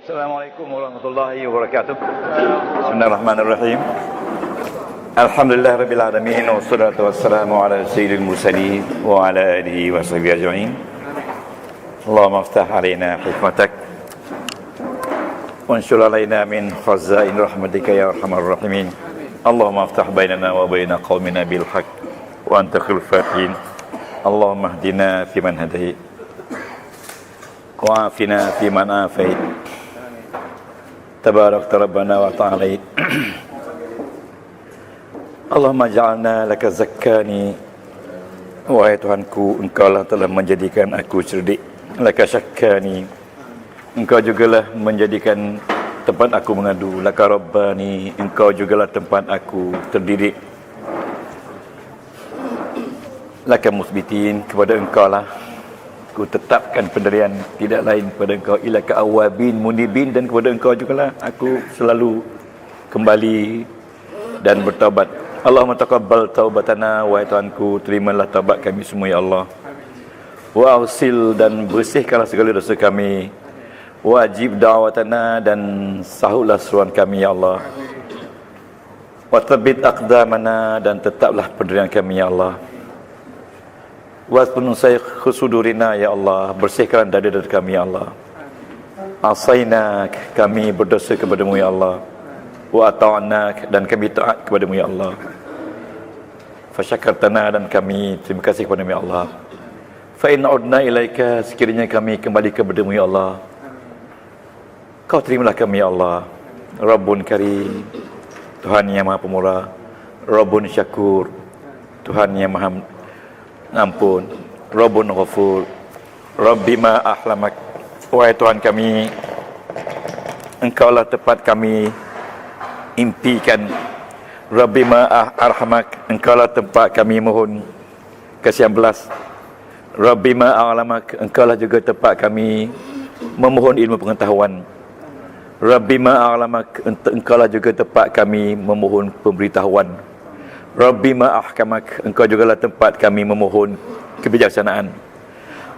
Assalamualaikum warahmatullahi wabarakatuh. Bismillahirrahmanirrahim. Alhamdulillah rabbil alamin wassalatu wassalamu ala sayyidil mursalin wa ala alihi wa sahbihi ajma'in. Allahumma aftah alaina hikmatak wa anshur alaina min khazain rahmatika ya arhamar rahimin. Allahumma aftah bainana wa baina qaumina bil haqq wa anta khairul fatihin. Allahumma hdina fi man hadait wa afina fi man afait. Tabarak Rabbana wa ta'ala. Allahumma ja'alna laka zakkani. Wahai Tuhanku, Engkau lah telah menjadikan aku cerdik. Laka syakkani. Engkau jugalah menjadikan tempat aku mengadu. Laka Rabbani. Engkau jugalah tempat aku terdidik. Laka musbitin. Kepada Engkau lah ku tetapkan pendirian, tidak lain kepada Engkau. Ilaka awabin munibin, dan kepada Engkau jugalah aku selalu kembali dan bertaubat. Allahumma taqabbal taubatana, wahai Tuhanku, terimalah taubat kami semua ya Allah. Wa ausil, dan bersihkanlah segala dosa kami. Wajib da'watana, dan sahutlah seruan kami ya Allah. Wa thabbit aqdamana, dan tetaplah pendirian kami ya Allah. Wasbun saykh khusudurina ya Allah, bersihkan dada-dada kami ya Allah. Asaina, kami berdosa kepadamu ya Allah. Wa ata'na, dan kami taat kepadamu ya Allah. Fasyakartana, dan kami terima kasih kepadamu ya Allah. Fa in udna ilaika, sekiranya kami kembali kepadamu ya Allah, Kau terimalah kami ya Allah. Rabbun karim, Tuhan yang maha pemurah. Rabbun syakur, Tuhan yang maha ampun. Rabbun ghafur, Rabbi ma ahlamak, wahai Tuhan kami, Engkaulah tempat kami impikan. Rabbi ma arhamak, Engkaulah tempat kami mohon kasihan belas. Rabbi ma a'lamak, Engkaulah juga tempat kami memohon ilmu pengetahuan. Rabbi ma a'lamak, Engkaulah juga tempat kami memohon pemberitahuan. Rabbi ma ahkamak, Engkau jugalah tempat kami memohon kebijaksanaan.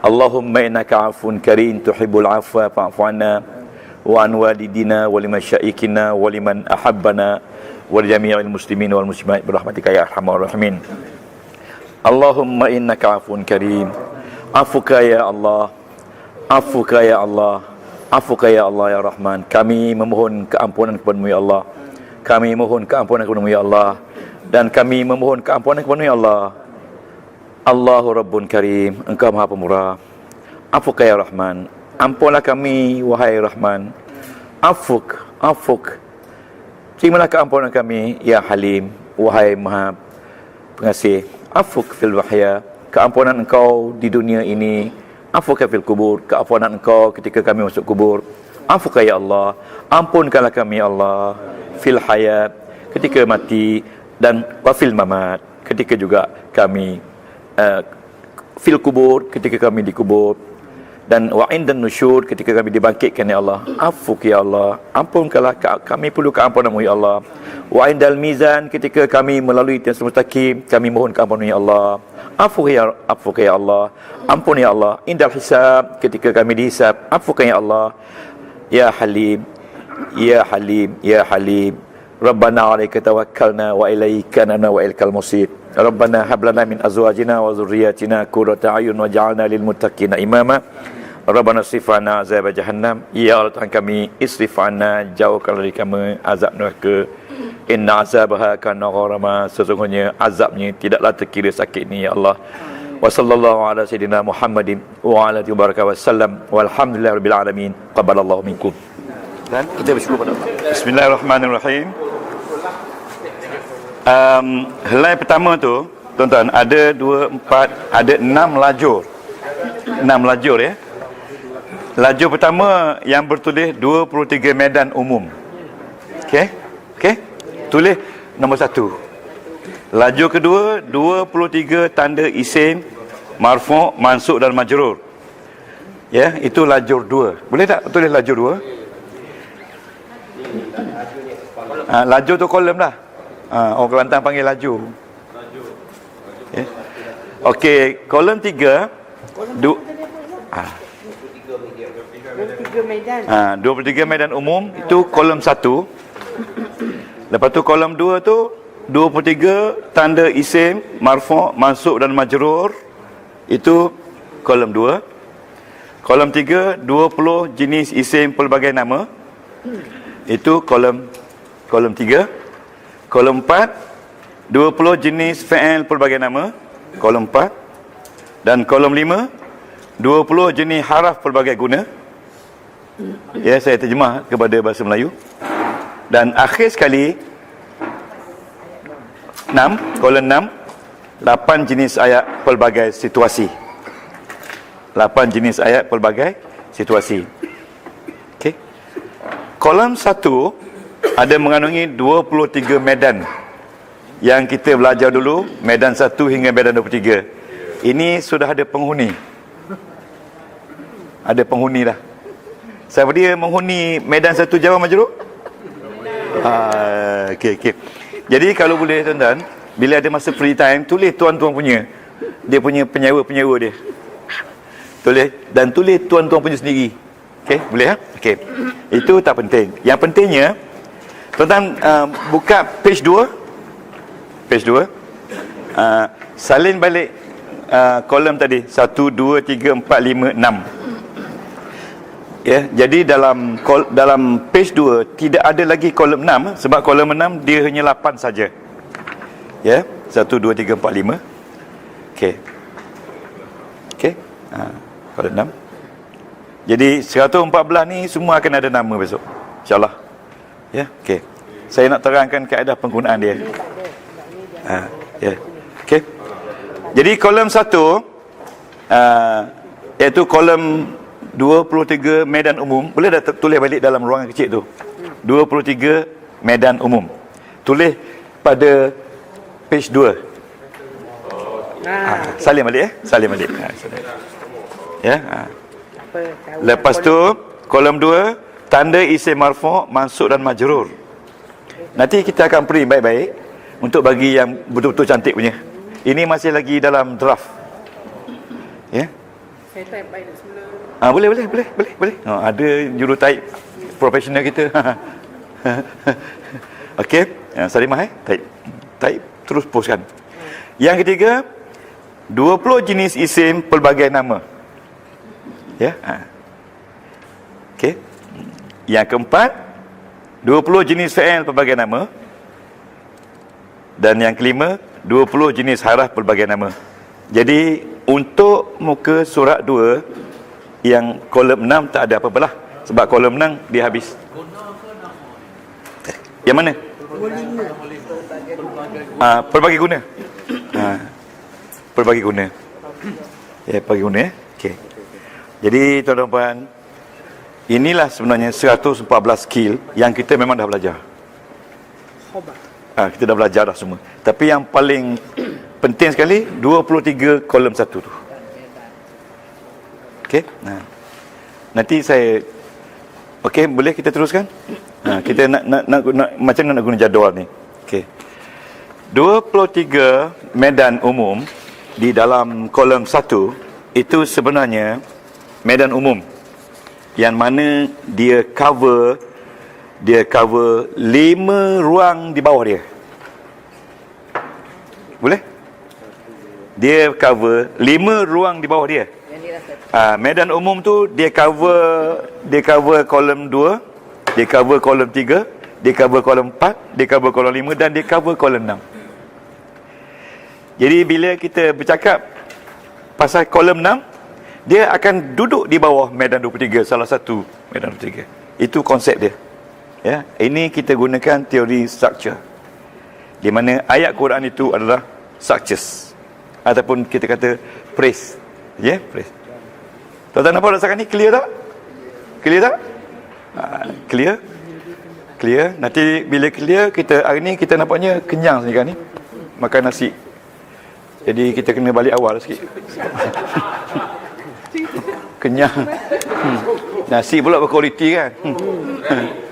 Allahumma innaka afun karim tuhibbul afwa fa'fu anna wa an walidina wa limasyaikina wa liman ahabbana wa jami'il muslimin wal muslimat birahmatika ya arhamar rahimin. Allahumma innaka afun karim, afuka ya Allah, afuka ya Allah, afuka ya Allah ya Rahman. Kami memohon keampunan kepada-Mu ya Allah. Kami mohon keampunan kepada-Mu ya Allah, dan kami memohon keampunan kepada-Mu ya Allah. Allahu Rabbun Karim, Engkau Maha Pemurah. Afuka ya Rahman, ampunlah kami wahai Rahman. Afuk, afuk, terimalah keampunan kami ya Halim, wahai Maha Pengasih. Afuk fil wahya, keampunan Engkau di dunia ini. Afuka fil kubur, keampunan Engkau ketika kami masuk kubur. Afuka ya Allah, ampunkanlah kami ya Allah. Fil hayat, ketika mati, dan wafil mamat, ketika juga kami fil kubur, ketika kami dikubur, dan wa indan nusyur, ketika kami dibangkitkan ya Allah. Afuk ya Allah, ampunkanlah kami, perlu keampunan-Mu ya Allah. Wa indal mizan, ketika kami melalui tiang mustaqim, kami mohon keampunan ya Allah. Afuk ya Allah, ampun ya Allah. Indal hisab, ketika kami dihisab, afuk ya Allah. Ya Halim, ya Halim, ya Halim. Rabbana alaika tawakkalna wa ilaika nana wa ilaikal masir. Rabbana hab lana min azwajina wa dhurriyyatina qurrata a'yun waj'alna lil muttaqina imama. Rabbana srif 'anna azab jahannam. Ya Allah Tuhan kami, isrif 'anna, jauhkan dari kami azab neraka. Inna azabaha kana gharama, sesungguhnya azabnya tidaklah terkira sakitnya ya Allah. Wa sallallahu ala sayidina Muhammadin wa ala alihi wa sallam. Walhamdulillahirabbil alamin. Qabbalallahu minkum. Dan kita bersyukur pada Allah. Bismillahirrahmanirrahim. Helai pertama tu, tuan-tuan, ada 2, 4, ada 6 lajur. 6 lajur ya. Lajur pertama yang bertulis 23 medan umum. Okey? Okey? Tulis nombor 1. Lajur kedua 23 tanda isim, marfu', mansub dan majrur. Ya, itu lajur 2. Boleh tak tulis lajur 2? Lajur tu kolom lah. Orang Kelantan panggil laju. Okay. Okey, kolom 3. 23 medan. 23 medan umum itu kolom 1. Lepas tu kolom 2 tu 23 tanda isim, marfu', mansub dan majrur. Itu kolom 2. Kolom 3 20 jenis isim pelbagai nama. Itu kolom 3. Kolom 4 20 jenis fi'il pelbagai nama. Kolom 4. Dan kolom 5 20 jenis haraf pelbagai guna. Ya, saya terjemah kepada bahasa Melayu. Dan akhir sekali 6, kolom 6 8 jenis ayat pelbagai situasi. 8 jenis ayat pelbagai situasi. Okey. Kolom 1 ada mengandungi 23 medan. Yang kita belajar dulu, medan 1 hingga medan 23. Ini sudah ada penghuni. Ada penghuni dah. Siapa dia menghuni medan 1 Jawab Majrur? Okey. Jadi kalau boleh tuan-tuan, bila ada masa free time, tulis tuan-tuan punya. Dia punya penyewa dia. Tulis dan tulis tuan-tuan punya sendiri. Okey, boleh ya? Okey. Itu tak penting. Yang pentingnya tuan-tuan buka page 2. Page 2. Salin balik kolom tadi 1 2 3 4 5 6. Ya, jadi dalam page 2 tidak ada lagi kolom 6 sebab kolom 6 dia hanya 8 saja. Ya, 1 2 3 4 5. Okey. Okey. Kolom 6. Jadi 114 ni semua akan ada nama besok. Insya-Allah. Ya, okey. Saya nak terangkan kaedah penggunaan dia. Ya. Okey. Jadi kolom 1 iaitu kolom 23 medan umum. Boleh dah tulis balik dalam ruangan kecil tu. 23 medan umum. Tulis pada page 2. Salin balik Salin balik. Ya. Lepas tu kolom 2 tanda isim marfu', mansub dan majrur. Nanti kita akan print baik-baik untuk bagi yang betul-betul cantik punya. Ini masih lagi dalam draft. Ya. Saya type baik semula. Boleh. Ada juru type profesional kita. Okey, Salimah type terus postkan. Yang ketiga 20 jenis isim pelbagai nama. Ya. Okey. Yang keempat 20 jenis fi'il pelbagai nama. Dan yang kelima 20 jenis haraf pelbagai nama. Jadi untuk muka surat 2 yang kolom 6 tak ada apa-apa lah. Sebab kolom 6 dia habis. Yang mana? Pelbagai guna. Pelbagai guna. Ya, pelbagai guna. Okey. Jadi tuan-tuan, inilah sebenarnya 114 skill yang kita memang dah belajar. Kita dah belajar dah semua. Tapi yang paling penting sekali 23 kolom 1 tu. Okey. Nanti saya okey, boleh kita teruskan? Kita nak macam mana nak guna jadual ni. Okey. 23 medan umum di dalam kolom 1 itu sebenarnya medan umum yang mana dia cover 5 ruang di bawah dia. Boleh? Dia cover 5 ruang di bawah dia. Medan umum tu dia cover kolom 2, dia cover kolom 3, dia cover kolom 4, dia cover kolom 5 dan dia cover kolom 6. Jadi bila kita bercakap pasal kolom 6, dia akan duduk di bawah medan 23, salah satu medan 23. Itu konsep dia. Ya, ini kita gunakan teori structure. Di mana ayat Quran itu adalah structures ataupun kita kata phrase. Ya, phrase. Tuan-tuan nampak rasakan ni clear tak? Clear tak? Clear. Nanti bila clear, kita hari ni kita nampaknya kenyang sekarang ni. Makan nasi. Jadi kita kena balik awal sikit. Kenyang. Nasi pula berkualiti kan.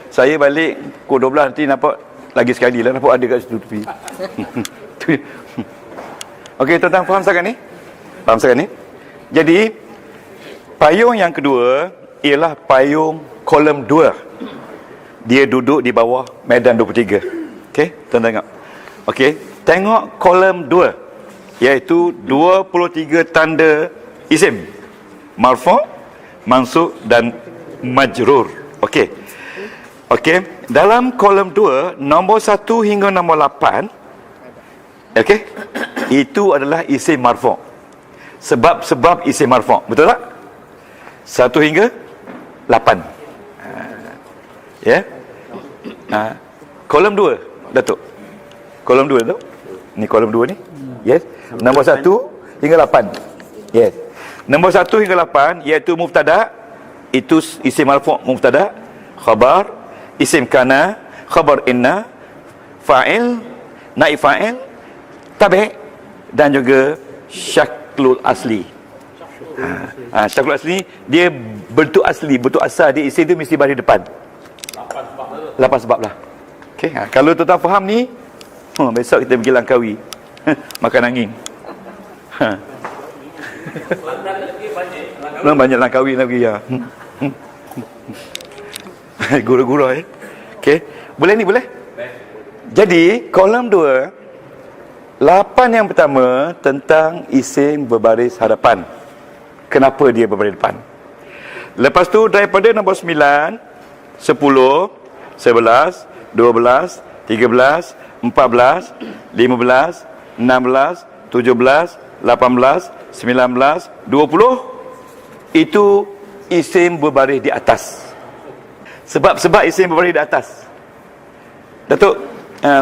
Saya balik pukul 12 nanti nampak lagi sekali lah, nampak ada kat situ tepi. Okey, tuan-tuan faham sangat ni? Jadi payung yang kedua ialah payung kolom 2. Dia duduk di bawah Medan 23. Okey, tuan tengok. Okey, tengok kolom 2, iaitu 23 tanda isim. Marfu', mansub dan majrur. Okey. Okey, dalam kolom 2, nombor 1 hingga nombor 8, okey, itu adalah isim marfu'. Sebab-sebab isim marfu', betul tak? 1 hingga 8. Ya. Kolom 2, Datuk. Kolom 2 tu. Ni kolom 2 ni. Yes. Nombor 1 hingga 8. Yes. Nombor 1 hingga 8 iaitu mubtada, itu isim marfu' mubtada, khabar, isim kana, khabar inna, fa'il, naib fa'il, tabi' dan juga syaklul asli. Syaklul asli dia bentuk asli, bentuk asal dia isim tu mesti baris depan. 8 sebab lah. Okey, kalau tuan-tuan faham ni, besok kita pergi Langkawi. Makan angin. Banyak Langkawi lagi ya. Gurau-gurau Okey, boleh ni boleh? Jadi, kolom 2, 8 yang pertama tentang isim berbaris hadapan. Kenapa dia berbaris depan? Lepas tu daripada nombor 9, 10, 11, 12, 13, 14, 15, 16, 17, 18, 19, 20, itu isim berbaris di atas. Sebab-sebab isim berbaris di atas. Datuk,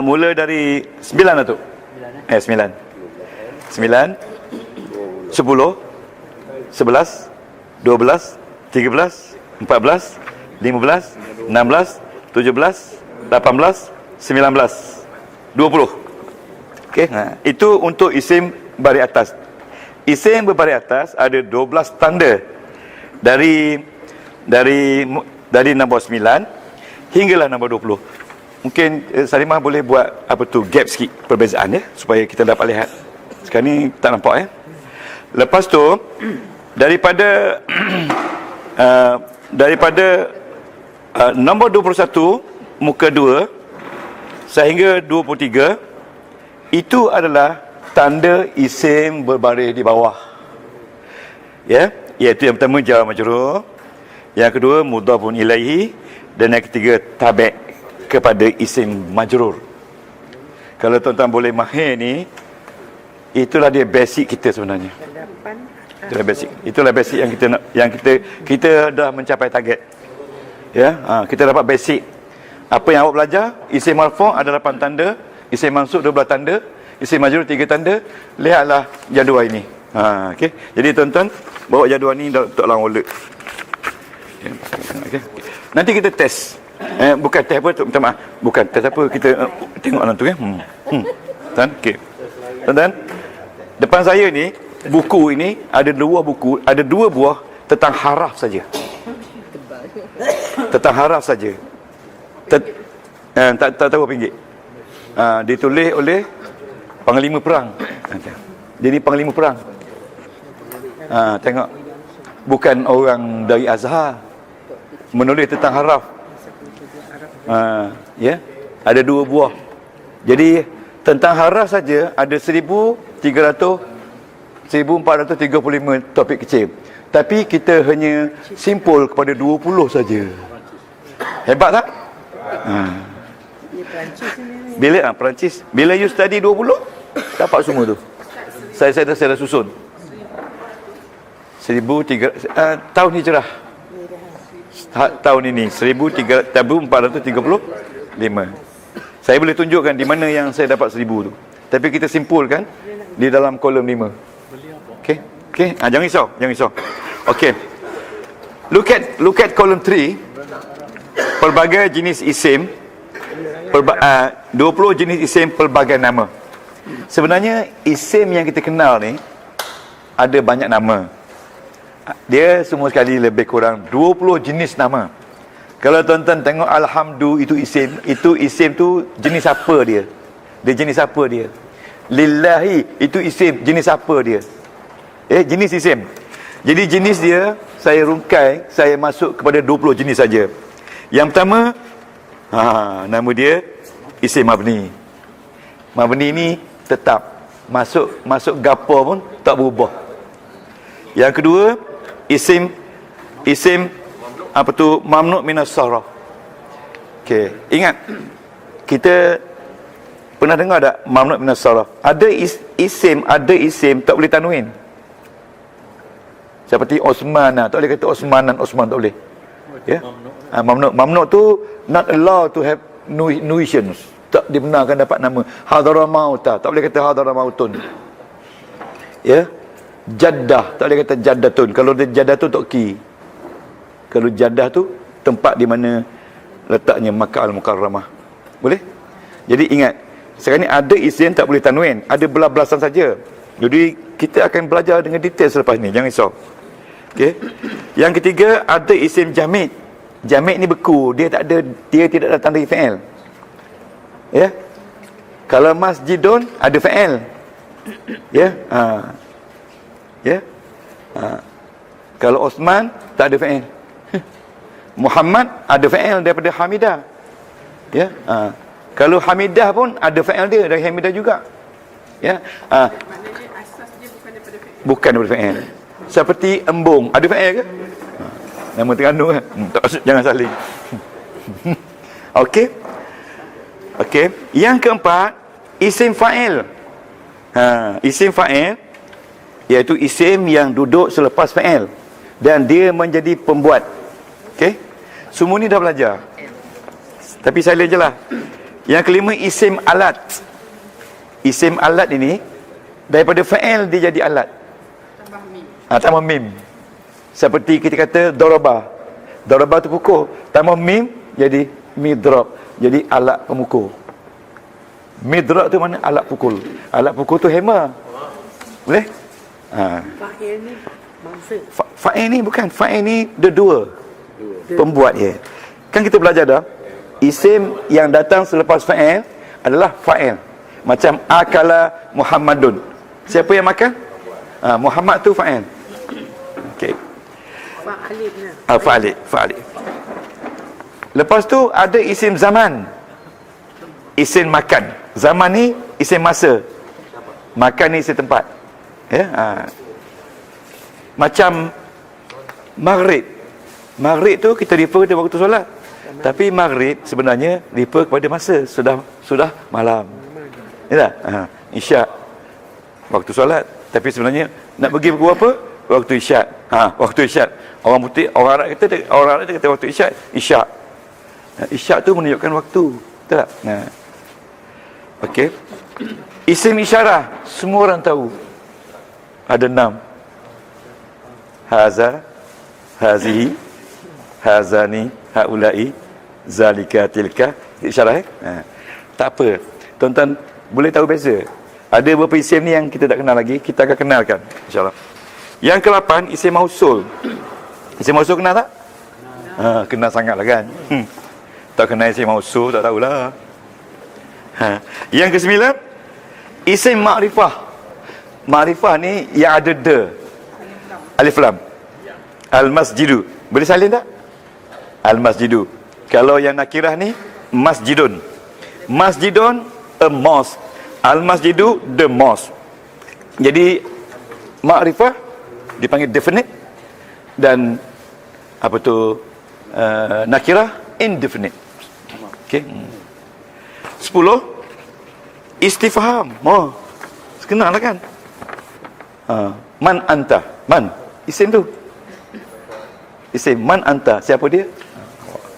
mula dari 9 Datuk. 9. 9, 10, 11, 12, 13, 14, 15, 16, 17, 18, 19, 20. Okey, itu untuk isim baris atas. Isim berbaris atas ada 12 tanda. Dari nombor 9 hinggalah nombor 20. Mungkin Salimah boleh buat gap sikit perbezaan ya, supaya kita dapat lihat. Sekarang ni tak nampak ya. Lepas tu daripada nombor 21 muka 2 sehingga 23, itu adalah tanda isim berbaris di bawah. Ya, iaitu yang pertama jar majrur, yang kedua mudhafun ilaihi, dan yang ketiga tabi' kepada isim majrur. Kalau tuan-tuan boleh mahir ni, itulah dia basic kita sebenarnya. Itulah basic yang kita nak, yang kita dah mencapai target. Ya, kita dapat basic. Apa yang awak belajar, isim marfu' ada 8 tanda, isim mansub 12 tanda, isim majrur 3 tanda. Lihatlah jadual ini. Okey. Jadi tuan-tuan bawa jadual ni untuk lang wallet. Okay. Nanti kita test. Bukan test apa, minta maaf. Bukan test apa, kita tengok dalam tu ya. Tuan, okey. Tuan-tuan, depan saya ni buku ini ada 2 buku, ada 2 buah tentang haraf saja. Tentang haraf saja. Tak tahu pinggir. Ditulis oleh Panglima Perang. Jadi Panglima Perang. Tengok. Bukan orang dari Azhar menulis tentang haraf. Ya, ada 2 buah. Jadi tentang haraf saja ada 1435 topik kecil. Tapi kita hanya simpul kepada 20 saja. Hebat tak? Bila Perancis, bila you study 20, dapat semua tu. Saya dah susun. 1300 tahun hijrah. Tahun ini 1435. Saya boleh tunjukkan di mana yang saya dapat 1000 tu. Tapi kita simpulkan di dalam kolom 5. Okey. Jangan risau. Okey. Look at kolom 3. Pelbagai jenis isim, 20 jenis isim pelbagai nama. Sebenarnya isim yang kita kenal ni ada banyak nama. Dia semua sekali lebih kurang 20 jenis nama. Kalau tuan-tuan tengok alhamdu itu isim tu jenis apa dia? Dia jenis apa dia? Lillahi itu isim jenis apa dia? Jenis isim. Jadi jenis dia saya rungkai, saya masuk kepada 20 jenis saja. Yang pertama, nama dia isim mabni. Mabni ni tetap masuk gapo pun tak berubah. Yang kedua, isim mamnu' minas sarf. Okey, ingat kita pernah dengar tak mamnu' minas sarf? Ada isim tak boleh tanwin. Seperti Osman, tak boleh kata Osmanan, Osman tak boleh. Ya. Mamnu' tu not allowed to have nuitions. Tak dibenarkan dapat nama Hadramauta, tak boleh kata Hadramautun. Ya. Jaddah, tak boleh kata Jaddatun. Kalau dia Jaddah tu toki. Kalau Jaddah tu tempat di mana letaknya Makkah Al-Mukarramah. Boleh? Jadi ingat, sekarang ni ada isim tak boleh tanwin, ada belas-belasan saja. Jadi kita akan belajar dengan detail selepas ni, jangan risau. Okey. Yang ketiga, ada isim jamid. Jamid ni beku, dia tidak ada tanda fi'il. Ya. Kalau masjidun ada fi'il. Ya. Ya. Kalau Osman tak ada fi'il. Muhammad ada fi'il daripada Hamidah. Ya. Kalau Hamidah pun ada fi'il dia dari Hamidah juga. Ya. Maknanya asas dia bukan daripada fi'il. Bukan daripada fi'il. Seperti embung, ada fi'il ke? Nama Terengganu kan? Tak maksud, jangan saling. Okey. Okey. Yang keempat, isim fa'il. Isim fa'il iaitu isim yang duduk selepas fa'il dan dia menjadi pembuat. Okey. Semua ni dah belajar. Tapi saya je lah. Yang kelima, isim alat. Isim alat ini daripada fa'il dia jadi alat. Tambah mim. Tambah mim. Seperti kita kata daraba. Daraba tu pukul, tambah mim jadi midrab, jadi alat pemukul. Midrab tu mana? Alat pukul. Alat pukul tu hammer. Boleh? Fa'il ni mangsa. Fa'il ni bukan, fa'il ni dia dua. Pembuat dia. Kan kita belajar dah, isim yang datang selepas fa'il adalah fa'il. Macam akala Muhammadun. Siapa yang makan? Muhammad tu fa'il. Okey. Fa'alid. Fa'alid. Lepas tu ada isim zaman. Isim makan. Zaman ni isim masa. Makan ni isim tempat. Ya. Macam maghrib. Maghrib tu kita refer kepada waktu solat. Tapi maghrib sebenarnya refer kepada masa sudah malam. Ya tak? Isyak waktu solat, tapi sebenarnya nak pergi pukul apa? Waktu isyak. Waktu isyak. Orang putih, orang Arab kata waktu isyak, isyak. Isyak tu menunjukkan waktu. Betul tak? Okey. Isim isyarah, semua orang tahu. Ada 6. Haza, hazihi, hazani, haulai, zalika, tilka. Isyarah tak apa. Tuan-tuan boleh tahu beza. Ada beberapa isim ni yang kita tak kenal lagi, kita akan kenalkan insya-Allah. Yang ke-8, isim mausul. Isim mausul kenal tak? Kenal sangatlah kan. Tak kenal isim mausul tak tahulah. Yang ke-9, isim ma'rifah. Ma'rifah ni yang ada de. Alif lam. Al-masjidu. Boleh salin tak? Al-masjidu. Kalau yang nakirah ni masjidun. Masjidun, a mosque. Al-masjidu, the mosque. Jadi ma'rifah dipanggil definite dan apa tu nakirah indefinite. Okey. 10, istifham. Kenal lah kan? Man anta. Man, isim tu. Isim man anta, siapa dia?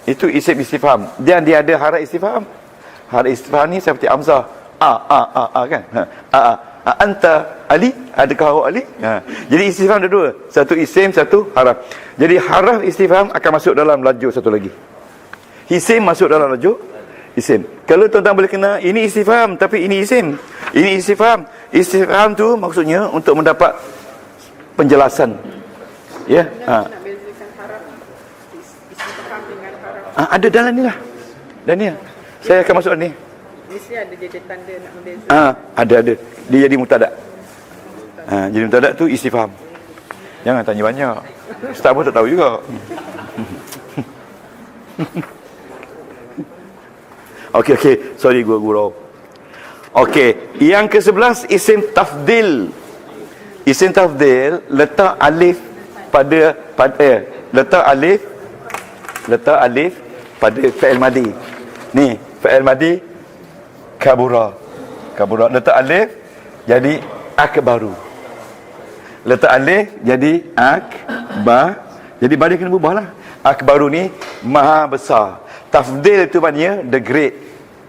Itu isim istifham. Dan dia ada hara istifham. Hara istifham ni seperti amzah. Kan? Anta Ali, adakah awak Ali? Jadi istifham ada dua, satu isim, satu haraf. Jadi haraf istifham akan masuk dalam laju satu lagi. Isim masuk dalam laju isim. Kalau tuan-tuan boleh kena, ini istifham tapi ini isim. Ini istifham. Istifham tu maksudnya untuk mendapat penjelasan. Ya. Nak bezakan haraf istifham dengan haraf. Ada dalam ni lah. Dan ni lah. Saya akan masuk ni. Mesti ada jadi tanda nak membeza. Ada. Dia jadi mubtada'. Jadi mubtada' tu istifham. Jangan tanya banyak. Ustaz pun tak tahu juga. Okey. Sorry guru. Okey, yang ke-11 isim tafdil. Isim tafdil letak alif pada letak alif pada fi'il madi. Ni, fi'il madi kabura. Letak alif jadi akbaru. Letak alif jadi akbar. Jadi badan kena berubahlah. Akbaru ni maha besar. Tafdil itu maknanya the great.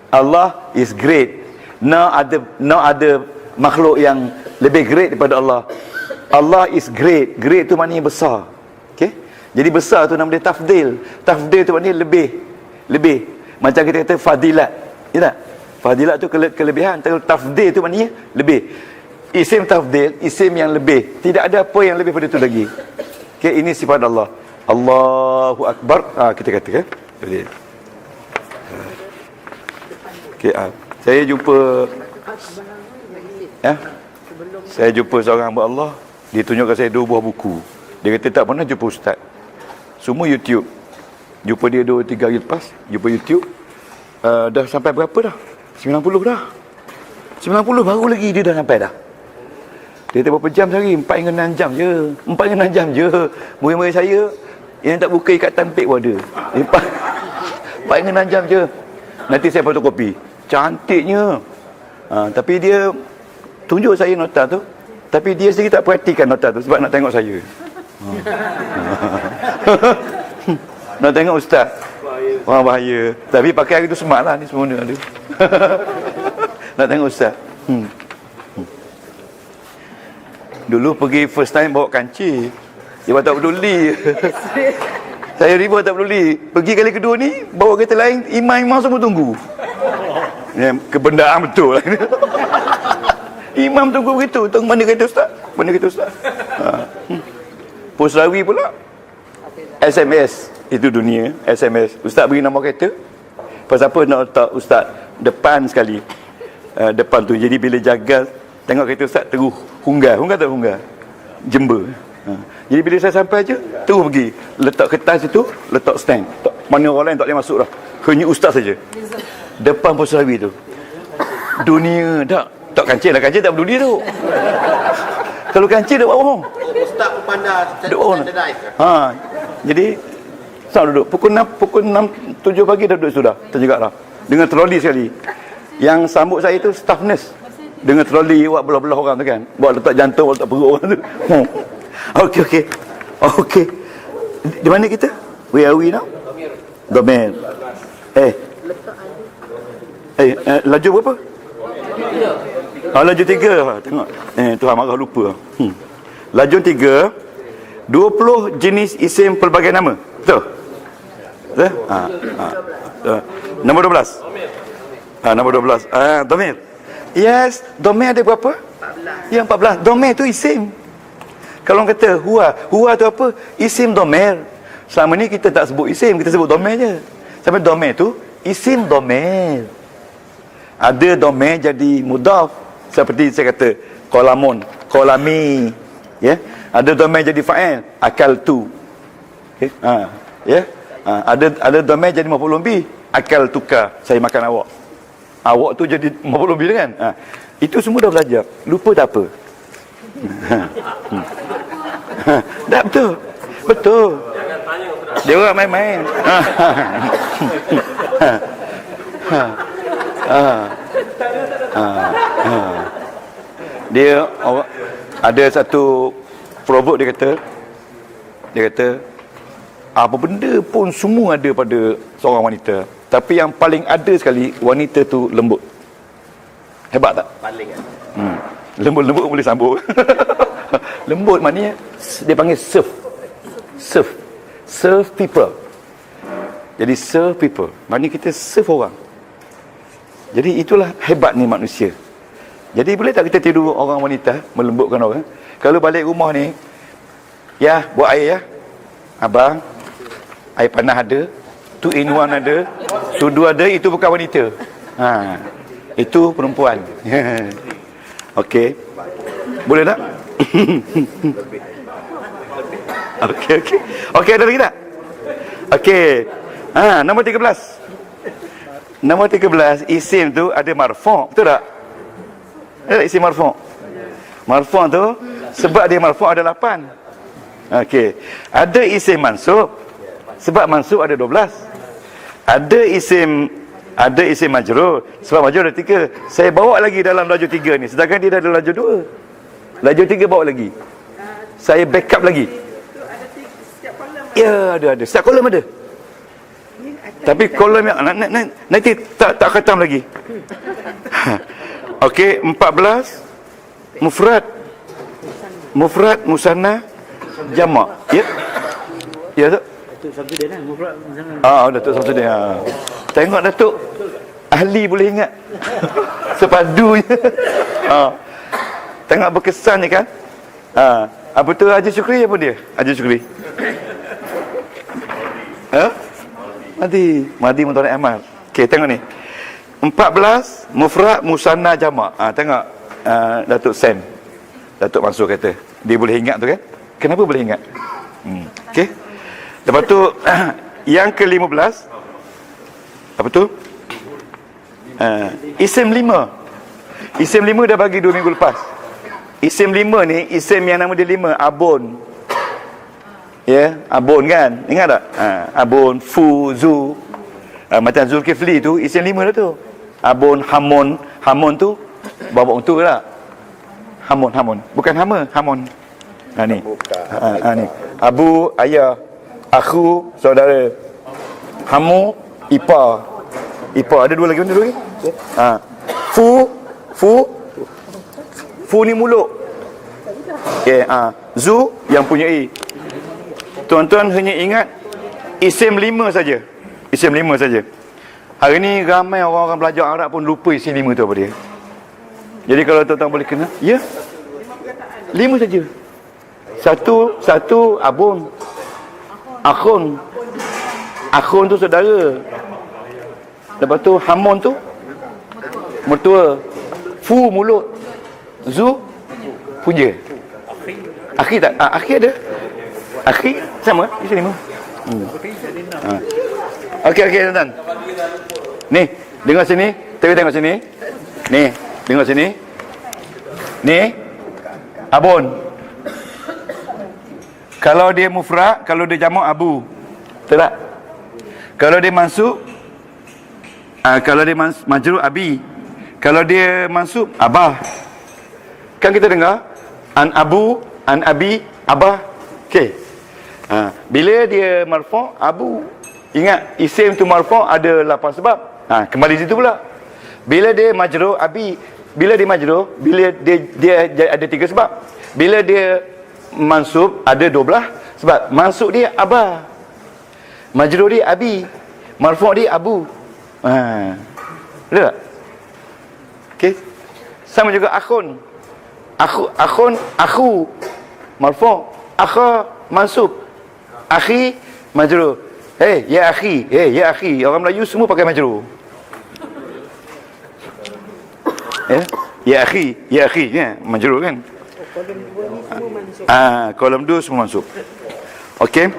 Allah is great. No ada makhluk yang lebih great daripada Allah. Allah is great. Great itu maknanya besar. Okey? Jadi besar tu nama dia tafdil. Tafdil tu maknanya lebih. Macam kita kata fadilat. Ya tak? Fadilat tu kelebihan. Tafdil tu maknanya lebih. Isim tafdil, isim yang lebih. Tidak ada apa yang lebih pada itu lagi. Okey, ini sifat Allah. Allahu Akbar. Kita kata kan? Boleh. Okey, saya jumpa saya jumpa seorang hamba Allah. Dia tunjukkan saya 2 buah buku. Dia kata tak pernah jumpa ustaz. Semua YouTube. Jumpa dia 2-3 hari lepas. Jumpa YouTube. Dah sampai berapa dah? 90 dah. 90 baru lagi dia dah sampai dah. Dia kata berapa jam sehari? 4 hingga 6 jam je. 4 hingga 6 jam je. Murid-murid saya yang tak buka ikatan pek pun ada. 4 hingga 6 jam je. Nanti saya fotokopi. Cantiknya. Tapi dia tunjuk saya nota tu. Tapi dia sendiri tak perhatikan nota tu sebab nak tengok saya. Nak tengok ustaz. Wah, bahaya. Tapi pakai hari tu smart lah ni semua ni ada. Nak tengok ustaz. Dulu pergi first time bawa kancing. Dia tak peduli. Saya riba tak peduli. Pergi kali kedua ni bawa kereta lain, imam semua tunggu. Ya, kebendaan betul. Imam tunggu begitu. Tunggu mana kereta ustaz? Mana kereta ustaz? Pusrawi pula SMS. Itu dunia SMS. Ustaz beri nombor kereta. Pasal apa nak letak ustaz depan sekali. Depan tu. Jadi bila jaga tengok kereta ustaz terus hunggar. Hunggar tak hunggar? Jember. Jadi bila saya sampai je terus pergi letak kertas itu, letak stand. Mana orang lain tak boleh masuk dah. Hanya ustaz saja. Depan Pusrawi tu. Dunia tak kancing lah. Kancing tak peduli tu. Kalau kancing dia buat bohong. Ustaz pun pandai standardize. Jadi saya duduk pukul 6 7 pagi dah duduk sudah. Terjegaklah. Dengan troli sekali. Yang sambut saya tu staff nurse. Dengan troli buat belah-belah orang tu kan. Buat letak jantung, buat letak perut orang tu. Okey. Di mana kita? Where are we now? Domain. Laju berapa? Laju 3. Tengok. Tuhan marah lupa. Laju 3. 20 jenis isim pelbagai nama. Betul? Nombor 12. Nombor 12. Domir. Yes, domir ada berapa? 14. Ya, 14. Domir tu isim. Kalau orang kata huwa tu apa? Isim domir. Selama ni kita tak sebut isim, kita sebut domir je. Sampai domir tu isim domir. Ada domir jadi mudaf. Seperti saya kata qalamun, qalami. Ya. Ada domir jadi fa'il, akaltu. Okey. Ada domir jadi maf'ul bih, akaltuka, saya makan awak. Awak tu jadi maf'ul bih kan? Itu semua dah belajar. Lupa tak apa. Tak betul. Betul. Jangan tanya ustaz. Dia orang main-main. Dia ada satu proverb dia kata apa benda pun semua ada pada seorang wanita, tapi yang paling ada sekali wanita tu lembut. Hebat tak? Paling kan. Lembut-lembut boleh sambung. Lembut maknanya dia panggil serve people. Jadi serve people maknanya kita serve orang. Jadi itulah hebat ni manusia. Jadi boleh tak kita tidur orang wanita melembutkan orang? Kalau balik rumah ni, ya buat air ya abang, air panas ada, 2 in 1 ada, sudu ada, itu bukan wanita. Itu perempuan. Okey. Boleh tak? Okey. Okey, ada lagi tak? Okey. Nombor 13. Nombor 13, isim tu ada marfu', betul tak? Ada isim marfu'. Marfu' tu sebab dia marfu' ada 8. Okey. Ada isim mansub. Sebab mansub ada 12. Ada isim majrur. Sebab majrur ada 3. Saya bawa lagi dalam laju 3 ni. Sedangkan dia dah ada laju 2. Laju 3 bawa lagi. Saya backup lagi. Itu ada setiap kolom. Ya, ada. Setiap kolom ada. Tapi kolom yang nanti tak khatam lagi. Okey, 14 mufrad musanna jamak. Ya. Ya tu. Datuk Samsudin kan, mufrad sangat. Datuk Samsudin. Tengok Datuk ahli boleh ingat. Sepadunya. Tengok berkesan ni kan. Apa tu Haji Syukri apa dia? Haji Syukri. Madi Mutawalli Ahmad. Okey, tengok ni. 14 mufrad musanna jamak. Tengok Datuk Sam. Datuk Mansur kata dia boleh ingat tu kan? Kenapa boleh ingat? Okey. Lepas tu yang ke-15 apa tu? Isim 5. Isim 5 dah bagi 2 minggu lepas. Isim 5 ni isim yang nama dia 5, abun. Ya, abun kan? Ingat tak? Abun, fu, zu. Macam Zulkifli tu isim 5 dah tu. Abun, hamun tu bawa untu tak? Hamun. Bukan hama, hamun. Ni. Ni. Abu, ayah. Akhu, saudara. Hamu, ipar. Ada 2 lagi, mana 2 lagi? Fu ni mulut. Okey, zu yang punya i. Tuan-tuan hanya ingat isim 5 saja. Isim 5 saja. Hari ni ramai orang-orang belajar Arab pun lupa isim 5 tu apa dia. Jadi kalau tuan-tuan boleh kenal, ya. 5 saja. Satu abun. Akhun tu saudara. Lepas tu hamun tu mertua. Fu mulut. Zu punya. Akhi tak? Akhi ada. Akhi sama di sini. Okey tuan-tuan. Ni, dengar sini. Tengok sini. Ni, dengar sini. Ni abun. Kalau dia mufrad, kalau dia jamak abu. Betul tak? Kalau dia mansub, kalau dia majrur abi. Kalau dia mansub abah. Kan kita dengar an abu, an abi, abah. Okey. Bila dia marfu' abu. Ingat isim tu marfu' ada 8 sebab. Kembali situ pula. Bila dia majrur abi, bila dia ada 3 sebab. Bila dia mansub ada 12 sebab. Mansub dia abah, majrur dia abi, marfu' dia abu. Betul tak? Okey. Sama juga akhun. Akhu marfu', akha mansub, akhi majrur. Ya akhi. Orang Melayu semua pakai majrur. Ya akhi, ya, majrur kan? Kolom 2 semua mansub. Okey.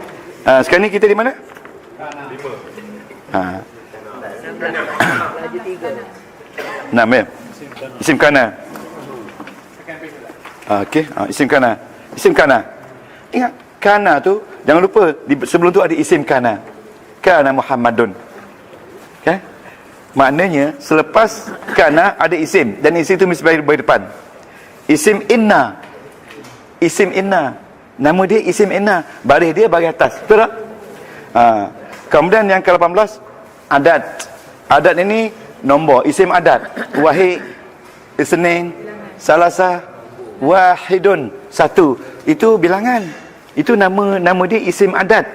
Sekarang ni kita di mana? 5. 6 ya. Isim kana. Okey, isim kana. Ingat, kana tu jangan lupa sebelum tu ada isim kana. Kana Muhammadun. Okey? Maknanya selepas kana ada isim dan isim tu mesti bagi depan. Isim inna. Nama dia isim inna, baris dia bagi atas. Betul tak? Kemudian yang ke-18 adat. Adat ini nombor, isim adat. Wahid, isnin, salasa, wahidun, 1. Itu bilangan. Itu nama dia isim adat.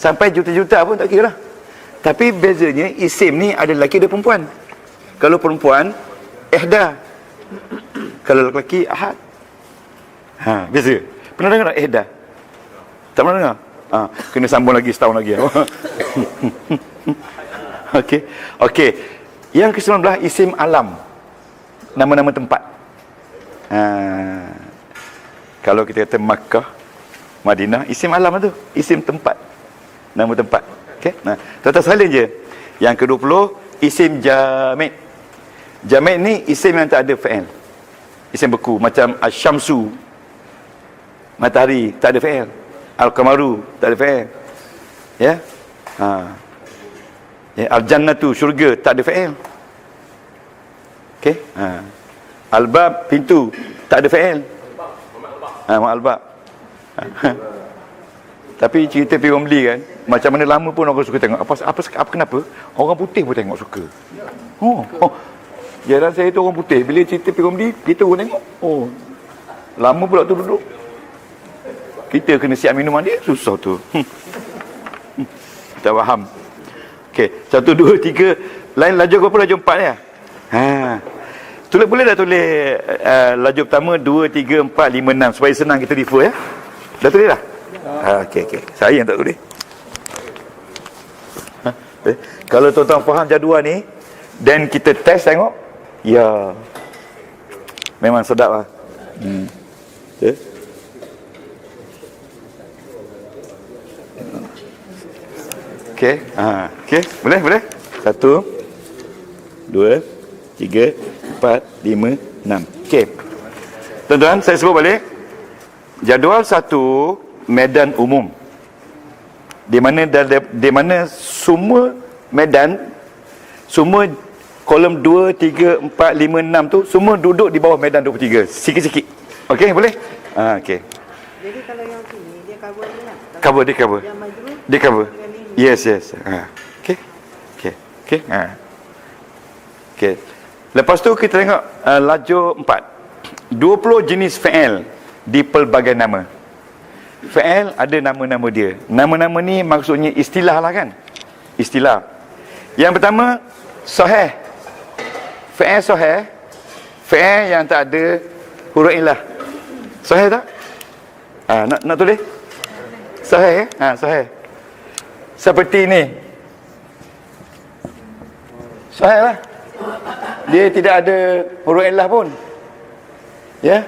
Sampai juta-juta pun tak kira lah. Tapi bezanya isim ni ada lelaki ada perempuan. Kalau perempuan ihda. Kalau lelaki ahad. Beza. Pernah dengar tak ihda? Tak pernah dengar? Kena sambung lagi setahun lagi. Okey. Yang ke-19 isim alam. Nama-nama tempat. Kalau kita kata Makkah, Madinah, isim alam tu, isim tempat, nama tempat. Okey. Nah, tata salin je. Yang ke-20 isim jamid. Jamid ni isim yang tak ada fa'il. Isim beku macam asy-syamsu, matahari, tak ada fa'il. Al-qamaru, tak ada fa'il. Ya. Ya, al-jannatu, syurga, tak ada fa'il. Okey. Al-bab, pintu, tak ada fa'il. Al-bab. Tapi cerita pergi beli kan, macam mana lama pun orang suka tengok. Apa kenapa? Orang putih pun tengok suka. Jalan saya tu orang putih. Bila cerita pergi beli, kita pun tengok. Lama pula tu duduk. Kita kena siap minuman dia, susah tu. Tak faham. Okey, 1, 2, 3. Lain laju berapa? Laju 4 ya? Tulis boleh dah tulis laju pertama 2, 3, 4, 5, 6 supaya senang kita refer ya. Dah tulis dah? Okey. Saya yang tak tulis. Kalau tuan-tuan faham jadual ni dan kita test tengok, ya. Memang sedap lah. Ya. Okey. Okey, boleh. 1 2 3 4 5 6. Okey. Tuan-tuan, saya sebut balik. Jadual 1 medan umum. Di mana semua medan, semua kolom 2, 3, 4, 5, 6 tu semua duduk di bawah medan 23. Sikit-sikit. Okey, boleh? Okey. Jadi kalau yang sini dia cover ni lah. Dia cover. Yang majrur Dia cover. dengan ini. Yes. Okey. Okey. Lepas tu kita tengok laju 4. 20 jenis fa'il di pelbagai nama. Fa'il ada nama-nama dia. Nama-nama ni maksudnya istilah lah kan? Istilah. Yang pertama, sahih. Fa'il sahih. Fa'il yang tak ada huruf illah. Sahih tak? Nak tulis? Sahih. Sahih. Seperti ni. Sahih lah. Dia tidak ada huruf illah pun. Ya?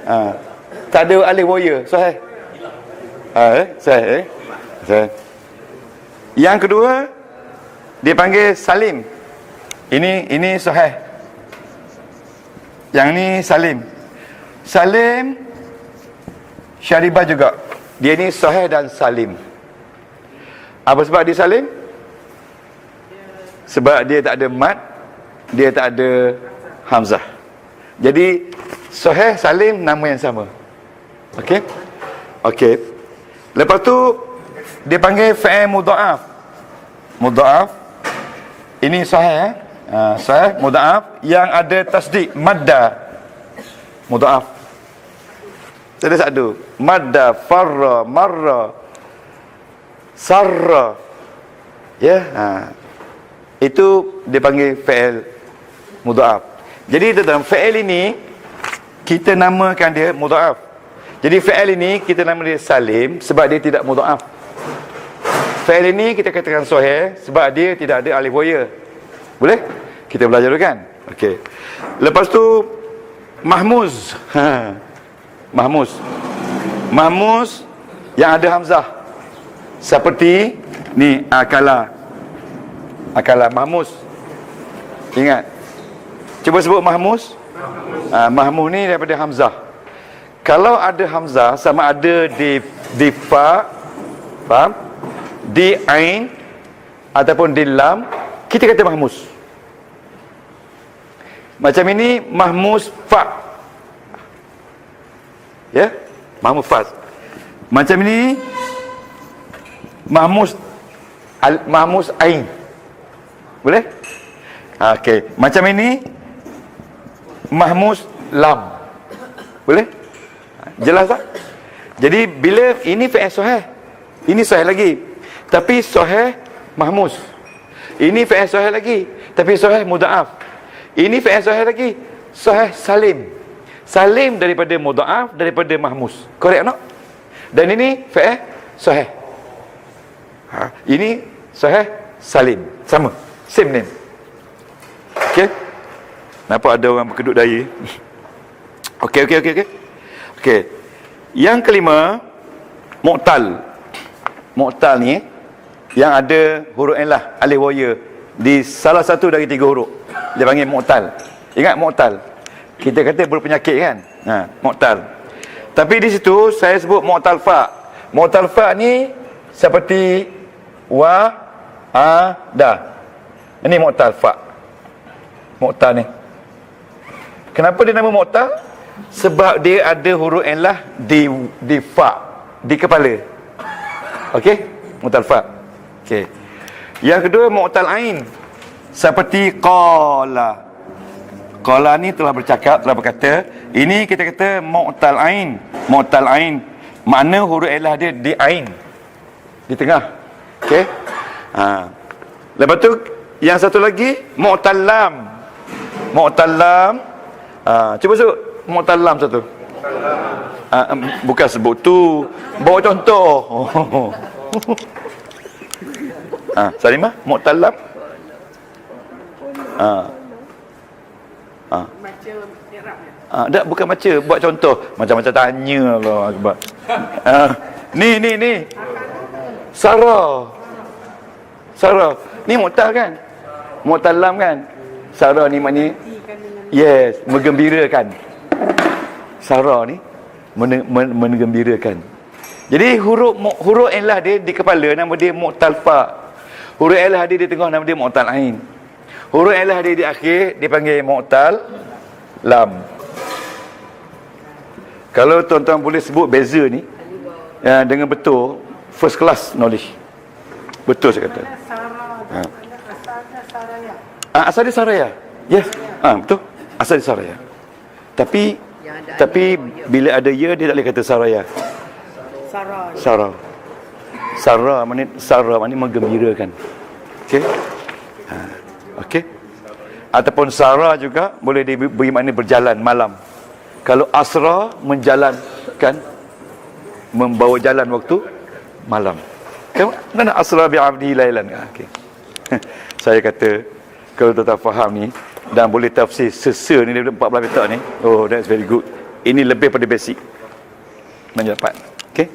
Tak ada alif waya. Sahih. Sahih. Yang kedua, dia panggil salim. Ini sahih. Yang ni salim. Salim syaribah juga. Dia ni sahih dan salim. Apa sebab dia salim? Sebab dia tak ada mat, dia tak ada hamzah. Jadi sahih, salim, nama yang sama. Okey. Lepas tu dia panggil fa'il mudha'af. Mudha'af. Ini sahih sahih mudha'af yang ada tasdid madda. Mudha'af. Ada satu. Madda, farra, marra, sarra. Ya. Itu dia panggil fa'il mudha'af. Jadi dalam fa'il ini kita namakan dia mudha'af. Jadi fa'il ini kita nama dia salim sebab dia tidak mudha'af. Fa'il ini kita katakan sahih sebab dia tidak ada alif waya. Boleh? Kita belajar dulu kan? Okey. Lepas tu mahmuz. Mahmuz yang ada hamzah. Seperti ni akala mahmuz. Ingat. Cuba sebut mahmuz. Mahmuz ni daripada hamzah. Kalau ada hamzah sama ada di fa, faham? Di ain ataupun di lam, kita kata mahmuz. Macam ini mahmuz fa. Ya? Mahmuz fa. Macam ini mahmuz ain. Boleh? Okey. Macam ini mahmuz lam. Boleh? Jelas tak? Jadi bila ini fi'il sahih, ini sahih lagi, tapi sahih mahmuz. Ini fi'il sahih lagi, tapi sahih mudha'af. Ini fi'il sahih lagi, sahih salim. Salim daripada mudha'af, daripada mahmuz. Correct tak? Dan ini fi'il sahih. Ini sahih salim. Sama. Same name. Okey? Nampak ada orang berkedut daya? Okey. Okey. Yang kelima, Mu'tal ni yang ada huruf illah, alif wa ya di salah satu dari 3 huruf. Dia panggil mu'tal. Ingat mu'tal? Kita kata berpenyakit kan? Mu'tal. Tapi di situ saya sebut mu'tal fa. Mu'tal fa ni seperti wa, a, da. Ini mu'tal fa. Mu'tal ni. Kenapa dia nama mu'tal? Sebab dia ada huruf illah di fa, di kepala. Okey? Mu'tal fa. Okey. Yang kedua mu'tal ain. Seperti qala. Qala ni telah bercakap, telah berkata. Ini kita kata mu'tal ain. Mu'tal ain. Makna huruf illah dia di ain. Di tengah. Okey? Lepas tu yang satu lagi mu'tal lam. Mu'tal lam. Cuba sebut mu'tal lam satu. Bukan sebut tu, bawa contoh. Salimah, mu'tal lam. Baca Mi'rab ya. Tak, bukan baca, buat contoh. Macam-macam tanya Allah Akbar. Ni. Sarah. Ni mu'tal kan? Mu'tal lam kan? Sarah ni maknanya yes, menggembirakan. Sarah ni menggembirakan. Jadi huruf illah dia di kepala nama dia mu'tal fa. Huruf illah dia di tengah nama dia mu'tal ain. Huruf illah dia di akhir dipanggil mu'tal lam. Kalau tuan-tuan boleh sebut beza ni dengan betul, first class knowledge. Betul saya kata. Asalnya Saraya. Asal dia Saraya. Yes. Betul. Asal dia Saraya. Tapi bila ada ya dia tak boleh kata Saraya. Sarah maknanya menggembirakan. Okey. Okey. Ataupun Sarah juga boleh diberi makna berjalan malam. Kalau asra menjalankan, membawa jalan waktu malam. Mana asra bi 'abdihi lailan. Okey. Saya kata kalau tuan-tuan faham ni dan boleh tafsir sesa ni daripada 14 petak ni, oh that's very good. Ini lebih pada basic. Mana dapat. Okey?